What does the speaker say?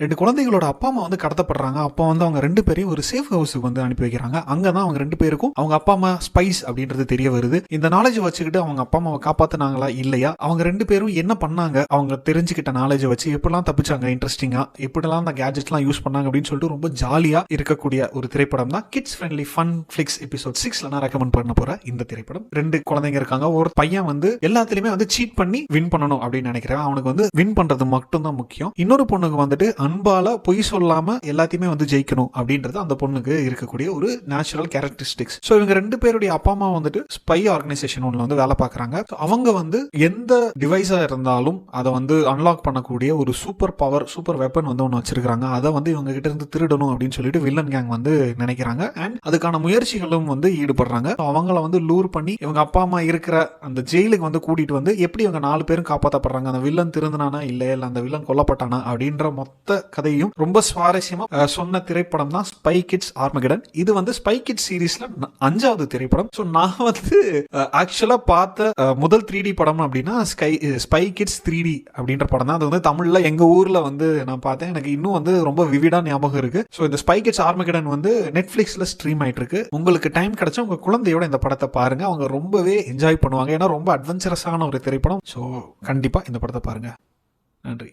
2 குழந்தைகளோட அப்பா அம்மா வந்து கடத்தப்படுறாங்க. அப்போ வந்து அவங்க 2 பேரையும் ஒரு சேஃப் ஹவுஸுக்கு வந்து அனுப்பி வைக்கிறாங்க. அங்கதான் அவங்க 2 பேருக்கும் அவங்க அப்பா அம்மா ஸ்பைஸ் அப்படின்றது தெரிய வருது. இந்த நாலேஜ் வச்சுக்கிட்டு அவங்க அப்பா அம்மாவை காப்பாத்தினாங்களா இல்லையா, அவங்க 2 பேரும் என்ன பண்ணாங்க, அவங்க தெரிஞ்சுக்கிட்ட நாலேஜை வச்சு எப்படிலாம் தப்பிச்சாங்க, இன்ட்ரெஸ்டிங்கா எப்படிலாம் அந்த கேஜெட்ஸ்லாம் யூஸ் பண்ணாங்க அப்படின்னு சொல்லிட்டு ரொம்ப ஜாலியா இருக்கக்கூடிய ஒரு திரைப்படம் தான் kids friendly fun flicks episode 6ல நான் ரெக்கமெண்ட் பண்ண போற இந்த திரைப்படம். 2 குழந்தைங்க இருக்காங்க. ஒரு பையன் வந்து எல்லாத்துலயுமே வந்து சீட் பண்ணி வின் பண்ணணும் அப்படின்னு நினைக்கிறேன். அவனுக்கு வந்து வின் பண்றது மட்டும் தான் முக்கியம். இன்னொரு பொண்ணுக்கு வந்துட்டு அன்பால பொய் சொல்லாம எல்லாத்தையுமே வந்து ஜெயிக்கணும் அப்படின்றது அந்த பொண்ணுக்கு இருக்கக்கூடிய ஒரு நேச்சுரல் கேரக்டரிஸ்டிக்ஸ். ஸோ இவங்க 2 பேருடைய அப்பா அம்மா வந்துட்டு ஸ்பை ஆர்கனைசேஷன் ஒன்ல வந்து வேலை பார்க்கறாங்க. அவங்க வந்து எந்த டிவைஸா இருந்தாலும் அதை வந்து அன்லாக் பண்ணக்கூடிய ஒரு சூப்பர் பவர் சூப்பர் வெப்பன் வந்து ஒன்று வச்சிருக்காங்க. அதை வந்து இவங்க கிட்ட இருந்து திருடணும் அப்படின்னு சொல்லிட்டு வில்லன் கேங் வந்து நினைக்கிறாங்க. அண்ட் அதுக்கான முயற்சிகளும் வந்து ஈடுபடுறாங்க. அவங்கள வந்து லூர் பண்ணி இவங்க அப்பா அம்மா இருக்கிற அந்த ஜெயிலுக்கு வந்து கூட்டிட்டு வந்து எப்படி இவங்க 4 பேரும் காப்பாற்றப்படுறாங்க, அந்த வில்லன் திருந்தினானா இல்லையா இல்ல அந்த வில்லன் கொல்லப்பட்டானா அப்படின்ற மொத்த கதையும் ரொம்ப சுவாரஸ்யமா சொன்ன திரைப்படம் தான் ஸ்பை கிட்ஸ் ஆர்மகெடன். இது வந்து ஸ்பை கிட்ஸ் சீரீஸ்ல 5வது திரைப்படம். ஸோ நான் வந்து ஆக்சுவலா பார்த்த முதல் 3D படம் அப்படின்னா ஸ்பை கிட்ஸ் 3D அப்படின்ற படம் தான். அது வந்து தமிழ்ல எங்க ஊர்ல வந்து நான் பார்த்தேன். எனக்கு இன்னும் வந்து ரொம்ப விவிடா ஞாபகம் இருக்கு. ஸோ இந்த ஸ்பை கிட்ஸ் ஆர்மகெடன் வந்து நெட்ஃபிளிக்ஸ்ல ஸ்ட்ரீம் ஆயிட்டு இருக்கு. உங்களுக்கு டைம் கிடைச்சா உங்க குழந்தையோட இந்த படத்தை பாருங்க. அவங்க ரொம்பவே என்ஜாய் பண்ணுவாங்க. ஏன்னா ரொம்ப அட்வென்ச்சரஸான ஒரு திரைப்படம். ஸோ கண்டிப்பா இந்த படத்தை பாருங்க. நன்றி.